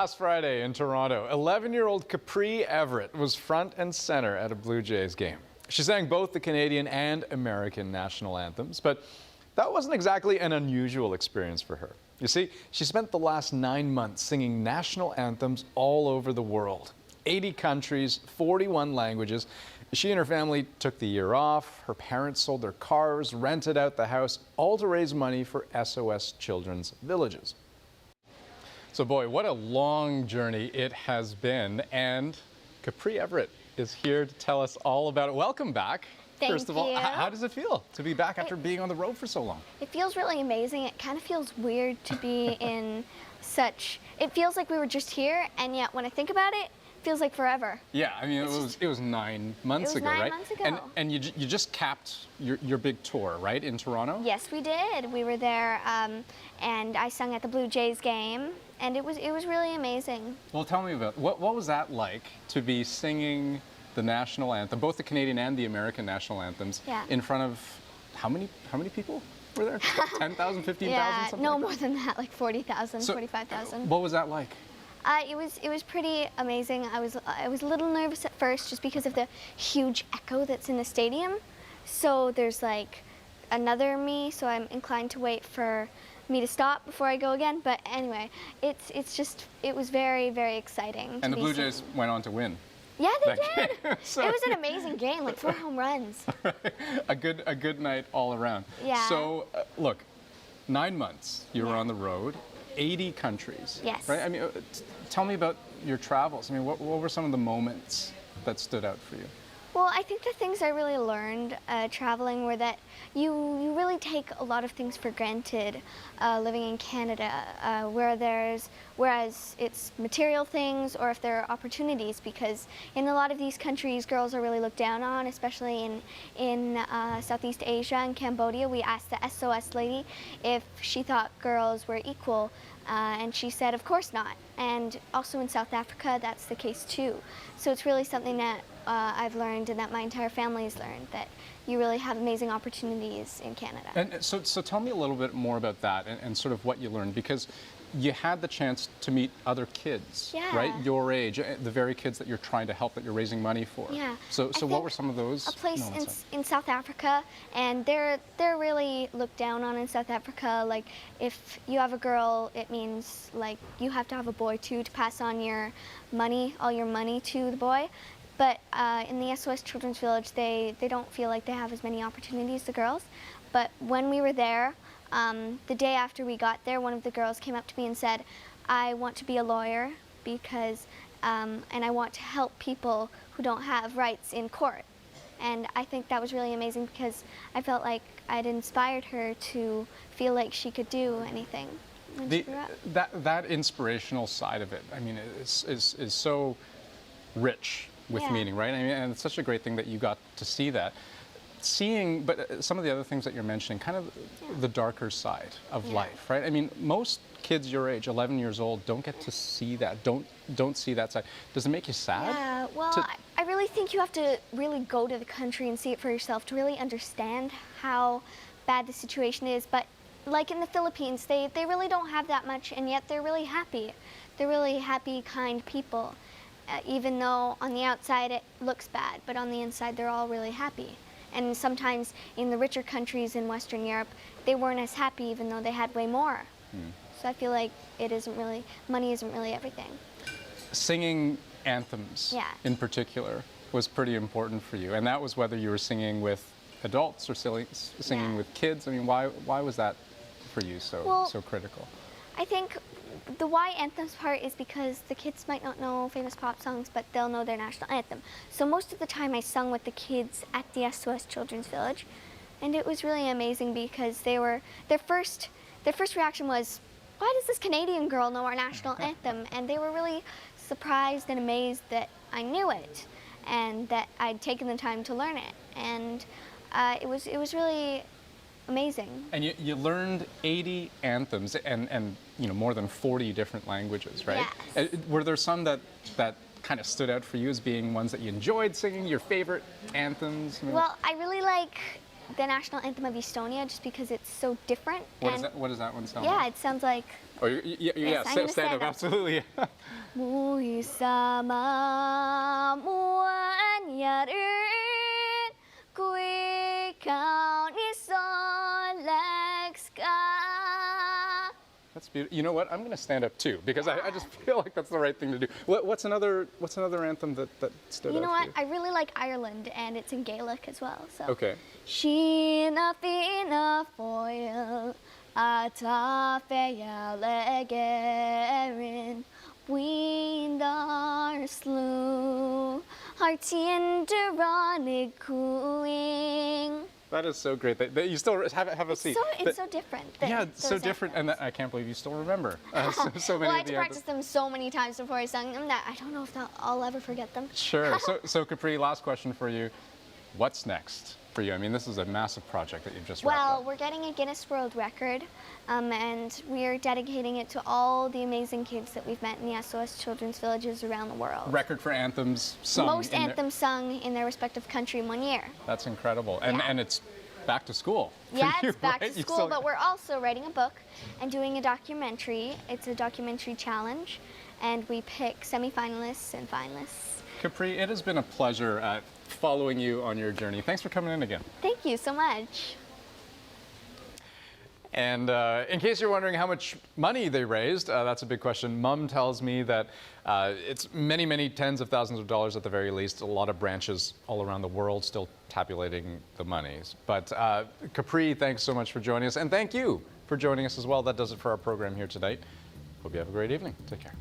Last Friday in Toronto, 11-year-old Capri Everett was front and center at a Blue Jays game. She sang both the Canadian and American national anthems, but that wasn't exactly an unusual experience for her. You see, she spent the last 9 months singing national anthems all over the world. 80 countries, 41 languages. She and her family took the year off. Her parents sold their cars, rented out the house, all to raise money for SOS Children's Villages. So boy, what a long journey it has been, and Capri Everett is here to tell us all about it. Welcome back. First of all, how does it feel to be back after being on the road for so long? It feels really amazing. It kind of feels weird to be in it feels like we were just here, and yet when I think about it, it feels like forever. Yeah, I mean, it was 9 months ago, right? 9 months ago. And you just capped your big tour, right, in Toronto? Yes, we did. We were there, and I sung at the Blue Jays game, and it was really amazing. Well, tell me about what was that like to be singing the national anthem, both the Canadian and the American national anthems, in front of how many people were there? 10,000, 15,000, yeah, something no like more than that, like 40,000, so, 45,000. What was that like? It was pretty amazing. I was a little nervous at first just because of the huge echo that's in the stadium. So there's like another me, so I'm inclined to wait for me to stop before I go again. But anyway, it was very, very exciting. And the Blue Jays went on to win. Yeah, they did. So, it was an amazing game, like 4 home runs. a good night all around. Yeah. So look, 9 months you were on the road, 80 countries. Yes. Right. I mean, tell me about your travels. I mean, what were some of the moments that stood out for you? Well, I think the things I really learned traveling were that you really take a lot of things for granted living in Canada, whereas it's material things or if there are opportunities, because in a lot of these countries girls are really looked down on, especially in Southeast Asia and Cambodia. We asked the SOS lady if she thought girls were equal, and she said of course not. And also in South Africa that's the case too. So it's really something that I've learned and that my entire family has learned, that you really have amazing opportunities in Canada. And so tell me a little bit more about that and sort of what you learned, because you had the chance to meet other kids, right, your age, the very kids that you're trying to help, that you're raising money for. Yeah. So what were some of those? A place in South Africa, and they're really looked down on in South Africa. Like if you have a girl, it means like you have to have a boy too to pass on your money, all your money to the boy. But in the SOS Children's Village, they don't feel like they have as many opportunities as the girls. But when we were there, the day after we got there, one of the girls came up to me and said, I want to be a lawyer because, and I want to help people who don't have rights in court. And I think that was really amazing because I felt like I'd inspired her to feel like she could do anything when she grew up. That inspirational side of it, I mean, is so rich with meaning, right? I mean, and it's such a great thing that you got to see that. But some of the other things that you're mentioning, kind of the darker side of life, right? I mean, most kids your age, 11 years old, don't get to see that, don't see that side. Does it make you sad? Yeah, well, I really think you have to really go to the country and see it for yourself to really understand how bad the situation is. But like in the Philippines, they really don't have that much, and yet they're really happy. They're really happy, kind people. Even though on the outside it looks bad, but on the inside they're all really happy. And sometimes in the richer countries in Western Europe, they weren't as happy even though they had way more. So I feel like money isn't really everything. Singing anthems in particular was pretty important for you, and that was whether you were singing with adults or singing with kids. I mean, why was that for you so critical? I think the why anthems part is because the kids might not know famous pop songs, but they'll know their national anthem. So most of the time I sung with the kids at the SOS Children's Village, and it was really amazing because their first reaction was, why does this Canadian girl know our national anthem? And they were really surprised and amazed that I knew it and that I'd taken the time to learn it. And it was really amazing. And you learned 80 anthems and you know, more than 40 different languages, right? Yes. Were there some that kind of stood out for you as being ones that you enjoyed singing, your favorite anthems? Well, I really like the national anthem of Estonia just because it's so different. What does that one sound Yeah, like? it sounds like. Oh, yeah, I'm gonna stand up, absolutely. Mui sama muan yarin kui kau ni solekska. That's beautiful. You know what? I'm going to stand up too because I just feel like that's the right thing to do. What's another anthem that stood out? You know what? You? I really like Ireland, and it's in Gaelic as well. So. Okay. Sheena fina foil ata feya legerin windar slew hartien deronig cooing. That is so great. That you still have a seat. It's so different. Yeah, it's so different, and I can't believe you still remember so many Well, I of had to the practice them so many times before I sung them that I don't know if I'll ever forget them. Sure. So Capri, last question for you. What's next for you? I mean, this is a massive project that you've just wrapped Well, up. we're getting a Guinness World Record, and we're dedicating it to all the amazing kids that we've met in the SOS Children's Villages around the world. Record for anthems sung. Most anthems sung in their respective country in 1 year. That's incredible. And it's back to school. for Yeah, you, it's back right? to school, but we're also writing a book and doing a documentary. It's a documentary challenge, and we pick semifinalists and finalists. Capri, it has been a pleasure following you on your journey. Thanks for coming in again. Thank you so much. And in case you're wondering how much money they raised, that's a big question. Mum tells me that it's many, many tens of thousands of dollars at the very least. A lot of branches all around the world still tabulating the monies. But Capri, thanks so much for joining us. And thank you for joining us as well. That does it for our program here tonight. Hope you have a great evening. Take care.